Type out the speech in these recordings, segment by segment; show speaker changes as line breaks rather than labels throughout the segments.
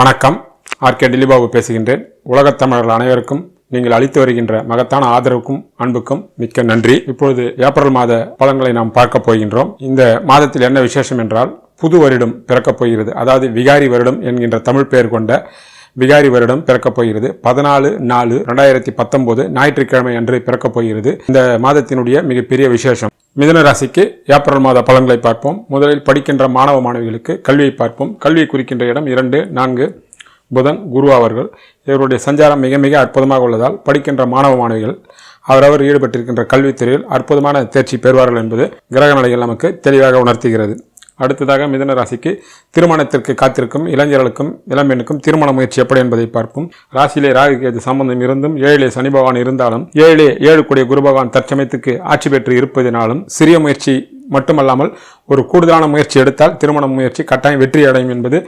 வணக்கம். ஆர்கே டில்லிபாபு பேசுகின்றேன். உலகத் தமிழர்கள் அனைவருக்கும் நீங்கள் அளித்து வருகின்ற மகத்தான ஆதரவுக்கும் அன்புக்கும் மிக்க நன்றி. இப்பொழுது ஏப்ரல் மாத பலன்களை நாம் பார்க்க போகின்றோம். இந்த மாதத்தில் என்ன விசேஷம் என்றால், புது வருடம் பிறக்கப் போகிறது. அதாவது விகாரி வருடம் என்கின்ற தமிழ் பெயர் கொண்ட விகாரி வருடம் பிறக்கப் போகிறது. 14/4/2019 ஞாயிற்றுக்கிழமை அன்று பிறக்கப் போகிறது. இந்த மாதத்தினுடைய மிகப்பெரிய விசேஷம். மிதுன ராசிக்கு ஏப்ரல் மாத பலன்களை பார்ப்போம். முதலில் படிக்கின்ற மாணவ மாணவிகளுக்கு கல்வியை பார்ப்போம். கல்வியை குறிக்கின்ற இடம் 2, 4 புதன், குரு அவர்கள். இவருடைய சஞ்சாரம் மிக மிக அற்புதமாக உள்ளதால் படிக்கின்ற மாணவ மாணவிகள் அவரவர் ஈடுபட்டிருக்கின்ற கல்வித்துறையில் அற்புதமான தேர்ச்சி பெறுவார்கள் என்பது கிரக நிலைகள் நமக்கு தெளிவாக உணர்த்துகிறது. அடுத்ததாக மிதுன ராசிக்கு திருமணத்திற்கு காத்திருக்கும் இளைஞர்களுக்கும் இளம்பெண்ணுக்கும் திருமண முயற்சி எப்படி என்பதை பார்ப்போம். ராசியிலே ராகு கேது சம்பந்தம் இருந்தும் 7 சனி பகவான் இருந்தாலும் 7 கூடிய குரு பகவான் தற்சமயத்துக்கு ஆட்சி பெற்று இருப்பதினாலும் சிறிய முயற்சி மட்டுமல்லாமல் ஒரு கூடுதலான முயற்சி எடுத்தால் திருமண முயற்சி கட்டாயம் வெற்றி அடையும் என்பது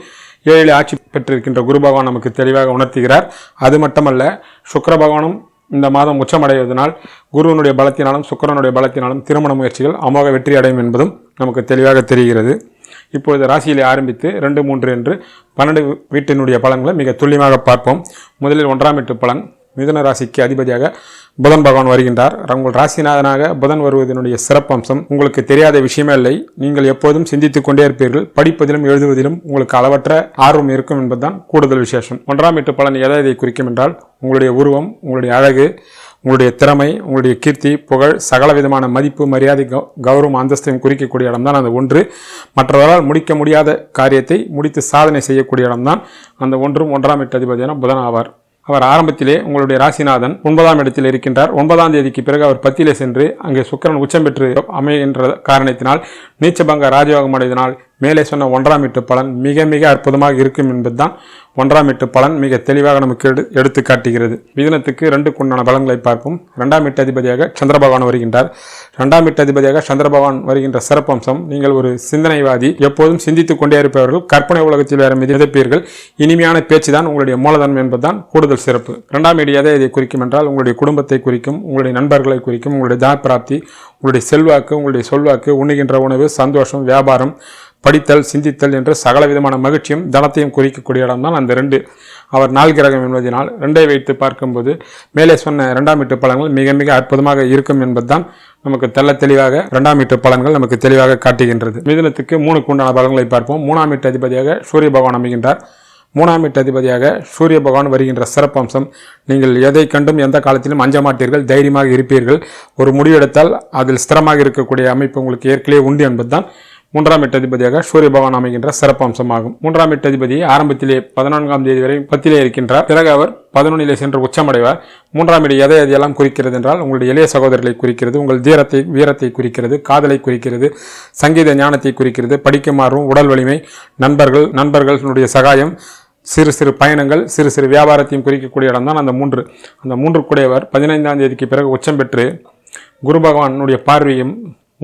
7 ஆட்சி பெற்றிருக்கின்ற குரு பகவான் நமக்கு தெளிவாக உணர்த்துகிறார். அது மட்டுமல்ல, சுக்கிர பகவானும் இந்த மாதம் உச்சமடைவதனால் குருவனுடைய பலத்தினாலும் சுக்கிரனுடைய பலத்தினாலும் திருமண முயற்சிகள் அமோக வெற்றி அடையும் என்பதும் நமக்கு தெளிவாக தெரிகிறது. இப்பொழுது ராசியிலே ஆரம்பித்து 2, 3 என்று 12 வீட்டினுடைய பலன்களை மிக துல்லியமாக பார்ப்போம். முதலில் 1ஆம் வீட்டு பலன். மிதுன ராசிக்கு அதிபதியாக புதன் பகவான் வருகின்றார். உங்கள் ராசிநாதனாக புதன் வருவதனுடைய சிறப்பம்சம் உங்களுக்கு தெரியாத விஷயமே இல்லை. நீங்கள் எப்போதும் சிந்தித்துக் கொண்டே இருப்பீர்கள். படிப்பதிலும் எழுதுவதிலும் உங்களுக்கு அளவற்ற ஆர்வம் இருக்கும் என்பதுதான் கூடுதல் விசேஷம். 1ஆம் வீட்டு பலன் எதை குறிக்கும் என்றால், உங்களுடைய உருவம், உங்களுடைய அழகு, உங்களுடைய திறமை, உங்களுடைய கீர்த்தி, புகழ், சகல விதமான மதிப்பு, மரியாதை, கௌரவம், அந்தஸ்தையும் குறிக்கக்கூடிய இடம்தான் அந்த 1. மற்றவரால் முடிக்க முடியாத காரியத்தை முடித்து சாதனை செய்யக்கூடிய இடம்தான் அந்த 1ஆம் வீட்டு அதிபதியான புதன் ஆவார். அவர் ஆரம்பத்திலே உங்களுடைய ராசிநாதன் 9ஆம் இடத்தில் இருக்கின்றார். 9ஆம் தேதிக்கு பிறகு அவர் 10லே சென்று அங்கே சுக்கிரன் உச்சம் பெற்று அமைகின்ற காரணத்தினால் நீச்சபங்க ராஜயோகம் அடைவதனால் மேலே சொன்ன 1ஆம் வீட்டு பலன் மிக மிக அற்புதமாக இருக்கும் என்பதுதான் 1ஆம் வீட்டு பலன் மிக தெளிவாக நமக்கு எடுத்து காட்டுகிறது. மிதுனத்துக்கு 2க்கு உண்டான பலன்களை பார்ப்போம். 2ஆம் வீட்டு அதிபதியாக சந்திர பகவான் வருகின்றார். 2ஆம் வீட்டு அதிபதியாக சந்திர பகவான் வருகின்ற சிறப்பம்சம், நீங்கள் ஒரு சிந்தனைவாதி, எப்போதும் சிந்தித்துக் கொண்டே இருப்பவர்கள், கற்பனை உலகத்தில் வேற மிதப்பீர்கள். இனிமையான பேச்சு தான் உங்களுடைய மூலதனம் என்பதுதான் கூடுதல் சிறப்பு. 2ஆம் வீடு எதை குறிக்கும் என்றால், உங்களுடைய குடும்பத்தை குறிக்கும், உங்களுடைய நண்பர்களை குறிக்கும், உங்களுடைய தன பிராப்தி, உங்களுடைய செல்வாக்கு, உங்களுடைய சொல்வாக்கு, உண்ணுகின்ற உணவு, சந்தோஷம், வியாபாரம், படித்தல், சிந்தித்தல் என்று சகல விதமான மகிழ்ச்சியும் தனத்தையும் குறிக்கக்கூடிய இடம்தான் அந்த 2. அவர் நாள் கிரகம் என்பதனால் 2ஐ வைத்து பார்க்கும்போது மேலே சொன்ன 2ஆம் வீட்டு பலன்கள் மிக மிக அற்புதமாக இருக்கும் என்பதுதான் நமக்கு தெளிவாக 2ஆம் வீட்டு பலன்கள் நமக்கு தெளிவாக காட்டுகின்றது. மிதுனத்துக்கு 3க்கு உண்டான பலன்களை பார்ப்போம். 3ஆம் வீட்டு அதிபதியாக சூரிய பகவான் அமைகின்றார். 3ஆம் வீட்டு அதிபதியாக சூரிய பகவான் வருகின்ற சிறப்பம்சம், நீங்கள் எதை கண்டும் எந்த காலத்திலும் அஞ்ச மாட்டீர்கள், தைரியமாக இருப்பீர்கள். ஒரு முடிவெடுத்தால் அதில் ஸ்திரமாக இருக்கக்கூடிய அமைப்பு உங்களுக்கு ஏற்கனவே உண்டு என்பதுதான் 3ஆம் வீட்டு அதிபதியாக சூரிய பகவான் அமைகின்ற சிறப்பம்சமாகும். 3ஆம் வீட்டு அதிபதி ஆரம்பத்திலே 14ஆம் தேதி வரை 10லே இருக்கின்றார். பிறகு அவர் 11லே சென்று உச்சமடைவார். 3ஆம் வீடு எதையெல்லாம் குறிக்கிறது என்றால், உங்களுடைய இளைய சகோதரர்களை குறிக்கிறது, உங்கள் வீரத்தை குறிக்கிறது, காதலை குறிக்கிறது, சங்கீத ஞானத்தை குறிக்கிறது, படிக்கும் ஆர்வம், உடல் வலிமை, நண்பர்களுடைய சகாயம், சிறு சிறு பயணங்கள், சிறு சிறு வியாபாரத்தையும் குறிக்கக்கூடிய இடம்தான் அந்த 3. அந்த 3 கூடையவர் 15ஆம் தேதிக்கு பிறகு உச்சம் பெற்று குரு பகவானுடைய பார்வையும்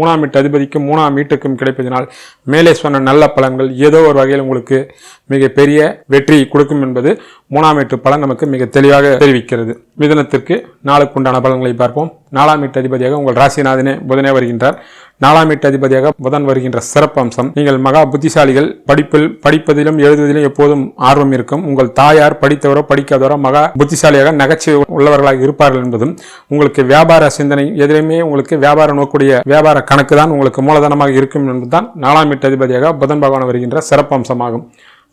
3ஆம் வீட்டு அதிபதிக்கும் 3ஆம் வீட்டுக்கும் கிடைப்பதனால் மேலே சொன்ன நல்ல பலன்கள் ஏதோ ஒரு வகையில் உங்களுக்கு மிக பெரிய வெற்றி கொடுக்கும் என்பது 3ஆம் வீட்டு பலன் நமக்கு மிக தெளிவாக தெரிவிக்கிறது. மிதுனத்திற்கு 4க்கு உண்டான பலன்களை பார்ப்போம். 4ஆம் வீட்டு அதிபதியாக உங்கள் ராசிநாதனே புதனே வருகின்றார். 4ஆம் வீட்டு அதிபதியாக புதன் வருகின்ற சிறப்பம்சம், நீங்கள் மகா புத்திசாலிகள். படிப்பதிலும் எழுதுவதிலும் எப்போதும் ஆர்வம் இருக்கும். உங்கள் தாயார் படித்தவரோ படிக்காதவரோ மகா புத்திசாலியாக நகைச்சுவை உள்ளவர்களாக இருப்பார்கள் என்பதும், உங்களுக்கு வியாபார சிந்தனை எதிலுமே உங்களுக்கு வியாபாரம் நோக்கூடிய வியாபார கணக்கு தான் உங்களுக்கு மூலதனமாக இருக்கும் என்பதுதான் 4ஆம் வீட்டு அதிபதியாக புதன் பகவான் வருகின்ற சிறப்பம்சமாகும்.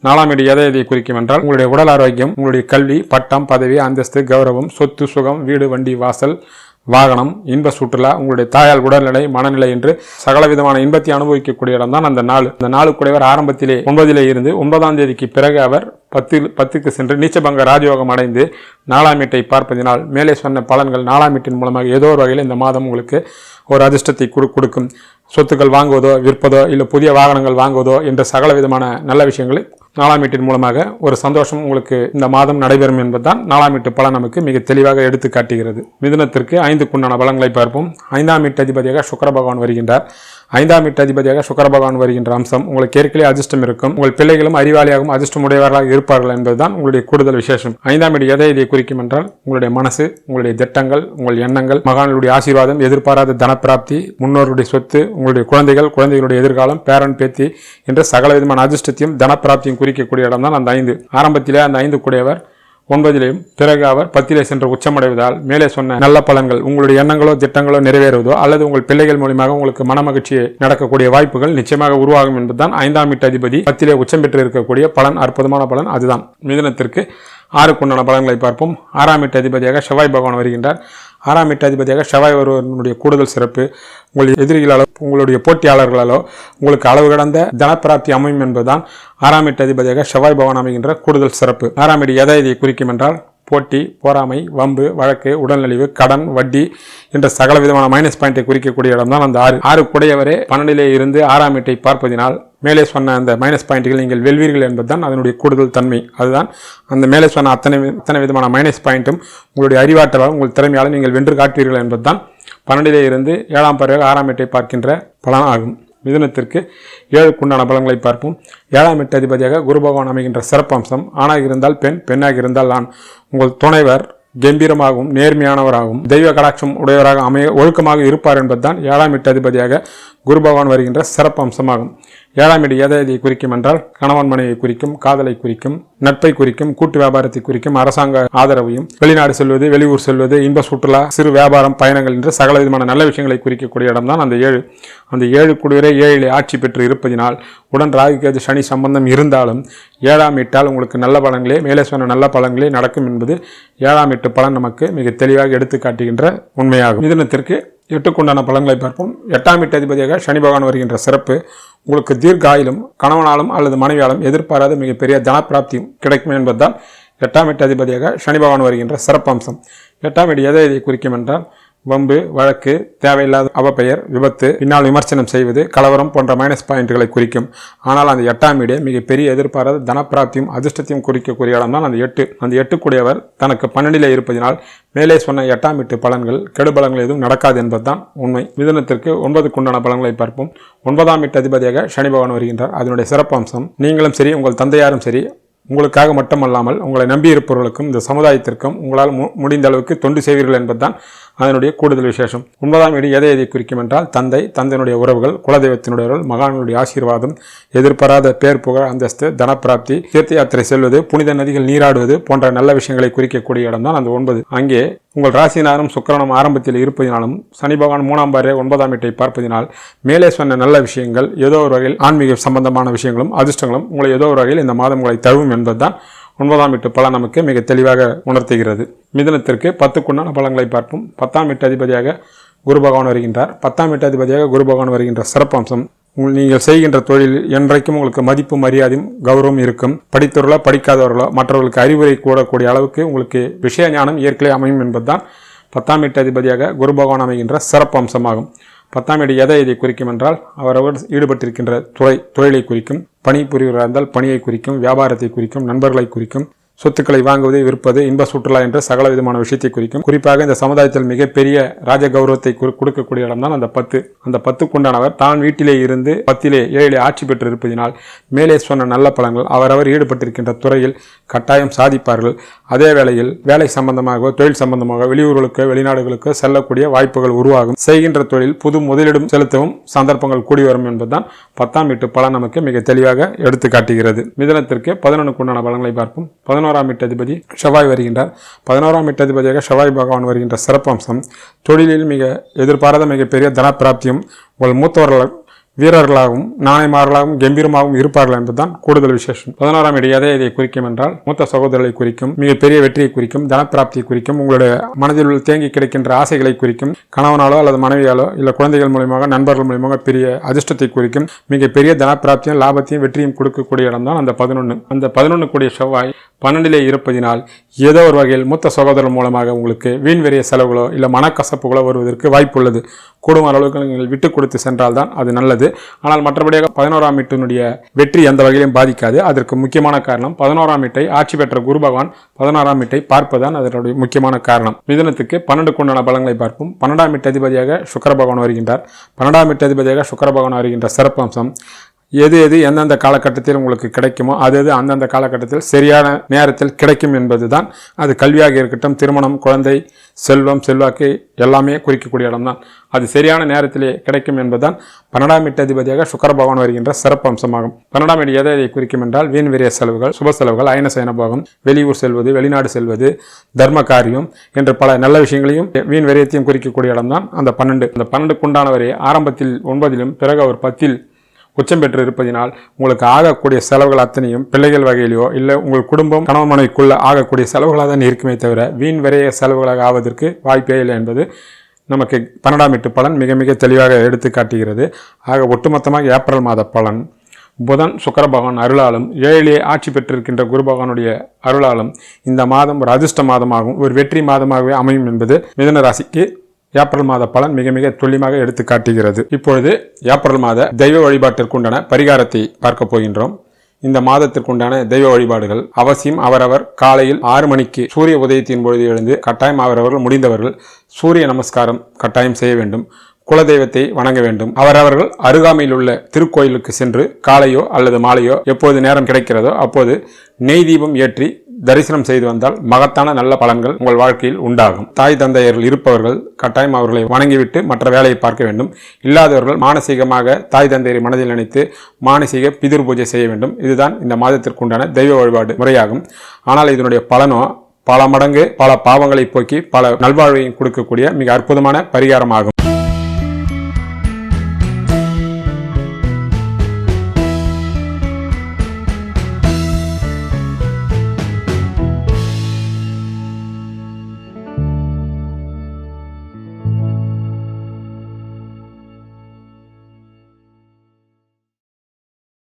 4ஆம் வீடு எதை குறிக்கும் என்றால், உங்களுடைய உடல் ஆரோக்கியம், உங்களுடைய கல்வி, பட்டம், பதவி, அந்தஸ்து, கௌரவம், சொத்து, சுகம், வீடு, வண்டி, வாசல், வாகனம், இன்ப சுற்றுலா, உங்களுடைய தாயால் உடல்நிலை, மனநிலை என்று சகல விதமான இன்பத்தை அனுபவிக்கக்கூடிய இடம் தான் அந்த 4. அந்த 4 கூடையவர் ஆரம்பத்திலே 9லே இருந்து 9ஆம் தேதிக்கு பிறகு அவர் 10க்கு சென்று நீச்சபங்க ராஜயோகம் அடைந்து 4ஆம் வீட்டை பார்ப்பதினால் மேலே சொன்ன பலன்கள் 4ஆம் வீட்டின் மூலமாக ஏதோ ஒரு வகையில் இந்த மாதம் உங்களுக்கு ஒரு அதிர்ஷ்டத்தை கொடுக்கும். சொத்துக்கள் வாங்குவதோ, விற்பதோ, இல்லை புதிய வாகனங்கள் வாங்குவதோ என்ற சகல விதமான நல்ல விஷயங்களை 4ஆம் வீட்டின் மூலமாக ஒரு சந்தோஷம் உங்களுக்கு இந்த மாதம் நடைபெறும் என்பதுதான் 4ஆம் வீட்டு பலன் நமக்கு மிக தெளிவாக எடுத்து காட்டுகிறது. மிதுனத்திற்கு 5க்கு உண்டான பலன்களை பார்ப்போம். 5ஆம் வீட்டு அதிபதியாக சுக்கிர பகவான் வருகின்றார். 5ஆம் வீட்டு அதிபதியாக சுக்கிர பகவான் வருகின்ற அம்சம் உங்களுக்கு ஏற்கனவே அதிர்ஷ்டம் இருக்கும். உங்கள் பிள்ளைகளும் அறிவாளியாகவும் அதிர்ஷ்டம் உடையவர்களாக இருப்பார்கள் என்பதுதான் உங்களுடைய கூடுதல் விசேஷம். 5ஆம் வீடு எதை இதை குறிக்கும் என்றால் உங்களுடைய மனசு, உங்களுடைய திட்டங்கள், உங்கள் எண்ணங்கள், மகான்களுடைய ஆசீர்வாதம், எதிர்பாராத தனப்பிராப்தி, முன்னோருடைய சொத்து, உங்களுடைய குழந்தைகள், குழந்தைகளுடைய எதிர்காலம், பேரன் பேத்தி என்ற சகல விதமான அதிர்ஷ்டத்தையும் தனப்பிராப்தியும் குறிக்கக்கூடிய இடம் தான் அந்த 5. ஆரம்பத்திலே அந்த 5 கூடியவர் 9லேயும் பிறகு அவர் 10லே சென்று உச்சமடைவதால் மேலே சொன்ன நல்ல பலன்கள் உங்களுடைய எண்ணங்களோ திட்டங்களோ நிறைவேறுவதோ அல்லது உங்கள் பிள்ளைகள் மூலமாக உங்களுக்கு மனமகிழ்ச்சியை நடக்கக்கூடிய வாய்ப்புகள் நிச்சயமாக உருவாகும் என்பதுதான் 5ஆம் வீட்டு அதிபதி 10லே உச்சம் பெற்று இருக்கக்கூடிய பலன். அற்புதமான பலன் அதுதான். மிதுனத்திற்கு 6க்குண்டான பலன்களை பார்ப்போம். 6ஆம் வீட்டு அதிபதியாக செவ்வாய் பகவான் வருகின்றார். 6ஆம் வீட்டு அதிபதியாக செவ்வாய் வருவதனுடைய கூடுதல் சிறப்பு உங்கள் எதிரிகளாலோ உங்களுடைய போட்டியாளர்களாலோ உங்களுக்கு அளவு கடந்த தனப்பிராப்தி அமையும் என்பதுதான் 6ஆம் வீட்டு அதிபதியாக செவ்வாய் பகவான் அமைகின்ற கூடுதல் சிறப்பு. 6ஆம் வீடு எதை இதை குறிக்கும் என்றால் போட்டி, பொறாமை, வம்பு, வழக்கு, உடல்நலிவு, கடன், வட்டி என்ற சகல விதமான மைனஸ் பாயிண்டை குறிக்கக்கூடிய இடம் தான் அந்த 6 கூடையவரே 12லே இருந்து 6ஆம் வீட்டை பார்ப்பதினால் மேலே சொன்ன அந்த மைனஸ் பாயிண்ட்கள் நீங்கள் வெல்வீர்கள் என்பதுதான் அதனுடைய கூடுதல் தன்மை. அதுதான் அந்த மேலே சொன்ன அத்தனை விதமான மைனஸ் பாயிண்ட்டும் உங்களுடைய அறிவாற்றலால் உங்கள் திறமையால் நீங்கள் வென்று காட்டுவீர்கள் என்பதுதான் 12லே இருந்து 7ஆம் பார்வையாக 6ஆம் வீட்டை பார்க்கின்ற பலன் ஆகும். மிதுனத்திற்கு 7க்குண்டான பலன்களை பார்ப்போம். 7ஆம் வீட்டு அதிபதியாக குரு பகவான் அமைகின்ற சிறப்பம்சம் ஆணாக இருந்தால் பெண், பெண்ணாக இருந்தால் ஆண். உங்கள் துணைவர் கம்பீரமாகவும் நேர்மையானவராகவும் தெய்வ கடாட்சம் உடையவராக ஒழுக்கமாக இருப்பார் என்பதுதான் 7ஆம் வீட்டு அதிபதியாக குரு பகவான் வருகின்ற சிறப்பு அம்சமாகும். 7ஆம் வீடு எதை குறிக்கும் என்றால் கணவன் மனைவியை குறிக்கும், காதலை குறிக்கும், நட்பை குறிக்கும், கூட்டு வியாபாரத்தை குறிக்கும், அரசாங்க ஆதரவையும், வெளிநாடு செல்வது, வெளியூர் செல்வது, இன்ப சுற்றுலா, சிறு வியாபாரம், பயணங்கள் என்று சகல விதமான நல்ல விஷயங்களை குறிக்கக்கூடிய இடம்தான் அந்த 7. அந்த 7 கூடியவரே 7லே ஆட்சி பெற்று இருப்பதினால் உடன் ராகு கேது சனி சம்பந்தம் இருந்தாலும் 7ஆம் வீட்டால் உங்களுக்கு நல்ல பலன்களே மேலே சொன்ன நல்ல பலன்களே நடக்கும் என்பது 7ஆம் வீட்டு பலன் நமக்கு மிக தெளிவாக எடுத்து காட்டுகின்ற உண்மையாகும். மிதுனத்திற்கு 8க்குண்டான பலன்களை பார்ப்போம். 8ஆம் வீட்டு அதிபதியாக சனி பகவான் வருகின்ற சிறப்பு உங்களுக்கு தீர்க்காயிலும் கணவனாலும் அல்லது மனைவியாலும் எதிர்பாராத மிகப்பெரிய தனப்பிராப்தியும் கிடைக்கும் என்பதால் 8ஆம் வீட்டு அதிபதியாக சனி பகவான் வருகின்ற சிறப்பம்சம். 8ஆம் வீடு எதை குறிக்கும் என்றால் வம்பு, வழக்கு, தேவையில்லாத அவப்பெயர், விபத்து, பின்னால் விமர்சனம் செய்வது, கலவரம் போன்ற மைனஸ் பாயிண்ட்களை குறிக்கும். ஆனால் அந்த 8ஆம் வீடு மிகப்பெரிய எதிர்பாராத தனப்பிராப்தியும் அதிர்ஷ்டத்தையும் குறிக்கக்கூடிய இடம் தான் அந்த 8. அந்த 8 கூடியவர் தனக்கு 12லே இருப்பதினால் மேலே சொன்ன 8ஆம் வீட்டு பலன்கள் கெடுபலங்கள் எதுவும் நடக்காது என்பதுதான் உண்மை. மிதுனத்திற்கு 9க்குண்டான பலன்களை பார்ப்போம். 9ஆம் வீட்டு அதிபதியாக சனி பகவான் வருகின்றார். அதனுடைய சிறப்பம்சம் நீங்களும் சரி உங்கள் தந்தையாரும் சரி உங்களுக்காக மட்டுமல்லாமல் உங்களை நம்பியிருப்பவர்களுக்கும் இந்த சமுதாயத்திற்கும் உங்களால் முடிந்த அளவுக்கு தொண்டு செய்வீர்கள் என்பதுதான் அதனுடைய கூடுதல் விசேஷம். 9ஆம் வீடு எதை குறிக்கும் என்றால் தந்தை, தந்தையினுடைய உறவுகள், குலதெய்வத்தினுடையவர்கள், மகான்களுடைய ஆசீர்வாதம், எதிர்பாராத பேர் புகழ், அந்தஸ்து, தனப்பிராப்தி, தீர்த்த யாத்திரை செல்வது, புனித நதிகள் நீராடுவது போன்ற நல்ல விஷயங்களை குறிக்கக்கூடிய இடம்தான் அந்த 9. அங்கே உங்கள் ராசினாரும் சுக்கிரனும் ஆரம்பத்தில் இருப்பதினாலும் சனி பகவான் 3ஆம் பார்வை 9ஆம் வீட்டை பார்ப்பதினால் மேலே சொன்ன நல்ல விஷயங்கள் ஏதோ ஒரு வகையில் ஆன்மீக சம்பந்தமான விஷயங்களும் அதிர்ஷ்டங்களும் உங்களை ஏதோ ஒரு வகையில் இந்த மாதம் உங்களை தழுவும் என்பதுதான் 9ஆம் வீட்டு பலன் நமக்கு மிக தெளிவாக உணர்த்துகிறது. மிதுனத்திற்கு 10க்குண்டான பலன்களை பார்ப்போம். 10ஆம் வீட்டு அதிபதியாக குரு பகவான் வருகின்றார். 10ஆம் வீட்டு அதிபதியாக குரு பகவான் வருகின்ற சிறப்பம்சம் நீங்கள் செய்கின்ற தொழில் என்றைக்கும் உங்களுக்கு மதிப்பு, மரியாதையும் கௌரவம் இருக்கும். படித்தவர்களோ படிக்காதவர்களோ மற்றவர்களுக்கு அறிவுரை கூடக்கூடிய அளவுக்கு உங்களுக்கு விஷய ஞானம் இயற்கையை அமையும் என்பதுதான் 10ஆம் வீட்டு அதிபதியாக குரு பகவான் அமைகின்ற சிறப்பு அம்சமாகும். 10ஆம் வீடு எதை குறிக்கும் என்றால் அவரவர் ஈடுபட்டிருக்கின்ற தொழிலை குறிக்கும், பணி புரிவராக இருந்தால் பணியை குறிக்கும், வியாபாரத்தை குறிக்கும், நண்பர்களை குறிக்கும், சொத்துக்களை வாங்குவது, விற்பது, இன்ப சுற்றுலா என்ற சகல விதமான விஷயத்தை குறிக்கும். குறிப்பாக இந்த சமுதாயத்தில் மிகப்பெரிய ராஜ கௌரவத்தை கொடுக்கக்கூடிய இடம்தான் அந்த 10. அந்த 10க்குண்டானவர் தான் வீட்டிலே இருந்து 10லே 7லே ஆட்சி பெற்று இருப்பதினால் மேலே சொன்ன நல்ல பலன்கள் அவரவர் ஈடுபட்டிருக்கின்ற துறையில் கட்டாயம் சாதிப்பார்கள். அதே வேளையில் வேலை சம்பந்தமாக, தொழில் சம்பந்தமாக வெளியூர்களுக்கு, வெளிநாடுகளுக்கு செல்லக்கூடிய வாய்ப்புகள் உருவாகும். செய்கின்ற தொழில் புது முதலீடும் செலுத்தவும் சந்தர்ப்பங்கள் கூடி வரும் என்பதுதான் 10ஆம் வீட்டு பலன் நமக்கு மிக தெளிவாக எடுத்து காட்டுகிறது. மிதுனத்திற்கு 11க்குண்டான பலன்களை பார்ப்போம். 11ஆம் வீட்டு அதிபதி செவ்வாய் வருகின்றார். 11ஆம் வீட்டு அதிபதியாக செவ்வாய் பகவான் வருகின்ற சிறப்பம்சம் தொழிலில் மிக எதிர்பாராத மிகப்பெரிய தனப்பிராப்தியும் உங்கள் மூத்தவர்கள் வீரர்களாகவும் நாணயமார்களாகவும் கம்பீரமாகவும் இருப்பார்கள் என்பதுதான் கூடுதல் விசேஷம். 11ஆம் வீடு எதை குறிக்கும் என்றால் மூத்த சகோதரர்களை குறிக்கும், மிகப்பெரிய வெற்றியை குறிக்கும், தனப்பிராப்தியை குறிக்கும், உங்களுடைய மனதில் தேங்கி கிடைக்கின்ற ஆசைகளை குறிக்கும், கணவனாலோ அல்லது மனைவியாலோ இல்லை குழந்தைகள் மூலமாக நண்பர்கள் மூலமாக பெரிய அதிர்ஷ்டத்தை குறிக்கும், மிகப்பெரிய தனப்பிராப்தியும் லாபத்தையும் வெற்றியும் கொடுக்கக்கூடிய இடம்தான் அந்த 11. அந்த 11 கூடிய செவ்வாய் 12லே இருப்பதினால் ஏதோ ஒரு வகையில் மூத்த சகோதரர் மூலமாக உங்களுக்கு வீண் வெறிய செலவுகளோ இல்லை மனக்கசப்புகளோ வருவதற்கு வாய்ப்புள்ளது. கூடும் அளவுக்கு நீங்கள் விட்டு கொடுத்து சென்றால்தான் அது நல்லது. ஆனால் மற்றபடியாக 11ஆம் வீட்டினுடைய வெற்றி எந்த வகையிலும் பாதிக்காது. அதற்கு முக்கியமான காரணம் 11ஆம் வீட்டை ஆட்சி பெற்ற குரு பகவான் 16ஆம் வீட்டை பார்ப்பதுதான் அதனுடைய முக்கியமான காரணம். மிதுனத்துக்கு 12க்கு உண்டான பலன்களை பார்ப்போம். 12ஆம் வீட்டு அதிபதியாக சுக்கிர பகவான் வருகின்றார். 12ஆம் வீட்டு அதிபதியாக சுக்கிர பகவான் வருகின்ற சிறப்பு அம்சம், எது எந்தெந்த காலகட்டத்தில் உங்களுக்கு கிடைக்குமோ அது அந்தந்த காலகட்டத்தில் சரியான நேரத்தில் கிடைக்கும் என்பதுதான். அது கல்வியாக இருக்கட்டும், திருமணம், குழந்தை, செல்வம், செல்வாக்கு எல்லாமே குறிக்கக்கூடிய இடம்தான். அது சரியான நேரத்திலே கிடைக்கும் என்பதுதான் 12ஆம் வீட்டு அதிபதியாக சுக்கிர பகவான் வருகின்ற சிறப்பு அம்சமாகும். 12ஆம் வீடு எதை குறிக்கும் என்றால் வீண் விரய செலவுகள், சுப செலவுகள், அயன சயன போகம், வெளியூர் செல்வது, வெளிநாடு செல்வது, தர்ம காரியம் என்று பல நல்ல விஷயங்களையும் வீண் விரயத்தையும் குறிக்கக்கூடிய இடம்தான் அந்த 12. அந்த 12க்கு உண்டானவரே ஆரம்பத்தில் 9லும் பிறகு அவர் 10ல் உச்சம் பெற்று இருப்பதினால் உங்களுக்கு ஆகக்கூடிய செலவுகள் அத்தனையும் பிள்ளைகள் வகையிலோ இல்லை உங்கள் குடும்பம் கணவன் மனைவிக்குள்ள ஆகக்கூடிய செலவுகளாக தான் இருக்குமே தவிர வீண் விரைய செலவுகளாக ஆவதற்கு வாய்ப்பே இல்லை என்பது நமக்கு 12ஆம் வீட்டு பலன் மிக மிக தெளிவாக எடுத்து காட்டுகிறது. ஆக ஒட்டுமொத்தமாக ஏப்ரல் மாத பலன் புதன் சுக்கிர பகவான் அருளாலும் 7லே ஆட்சி பெற்றிருக்கின்ற குரு பகவானுடைய அருளாலும் இந்த மாதம் ஒரு அதிர்ஷ்ட மாதமாகவும் ஒரு வெற்றி மாதமாகவே அமையும் என்பது மிதுன ராசிக்கு ஏப்ரல் மாத பலன் மிக மிக துல்லியமாக எடுத்து காட்டுகிறது. இப்பொழுது ஏப்ரல் மாத தெய்வ வழிபாட்டிற்குண்டான பரிகாரத்தை பார்க்க போகின்றோம். இந்த மாதத்திற்குண்டான தெய்வ வழிபாடுகள் அவசியம் அவரவர் காலையில் 6 மணிக்கு சூரிய உதயத்தின் பொழுது எழுந்து கட்டாயம் அவரவர்கள் முடிந்தவர்கள் சூரிய நமஸ்காரம் கட்டாயம் செய்ய வேண்டும். குலதெய்வத்தை வணங்க வேண்டும். அவரவர்கள் அருகாமையில் உள்ள திருக்கோயிலுக்கு சென்று காலையோ அல்லது மாலையோ எப்போது நேரம் கிடைக்கிறதோ அப்போது நெய் தீபம் ஏற்றி தரிசனம் செய்து வந்தால் மகத்தான நல்ல பலன்கள் உங்கள் வாழ்க்கையில் உண்டாகும். தாய் தந்தையர்கள் இருப்பவர்கள் கட்டாயம் அவர்களை வணங்கிவிட்டு மற்ற வேலையை பார்க்க வேண்டும். இல்லாதவர்கள் மானசீகமாக தாய் தந்தையரை மனதில் நினைத்து மானசீக பிதிர் பூஜை செய்ய வேண்டும். இதுதான் இந்த மாதத்திற்குண்டான தெய்வ வழிபாடு முறையாகும். ஆனால் இதனுடைய பலனோ பல மடங்கு பல பாவங்களை போக்கி பல நல்வாழ்வையும் கொடுக்கக்கூடிய மிக அற்புதமான பரிகாரமாகும்.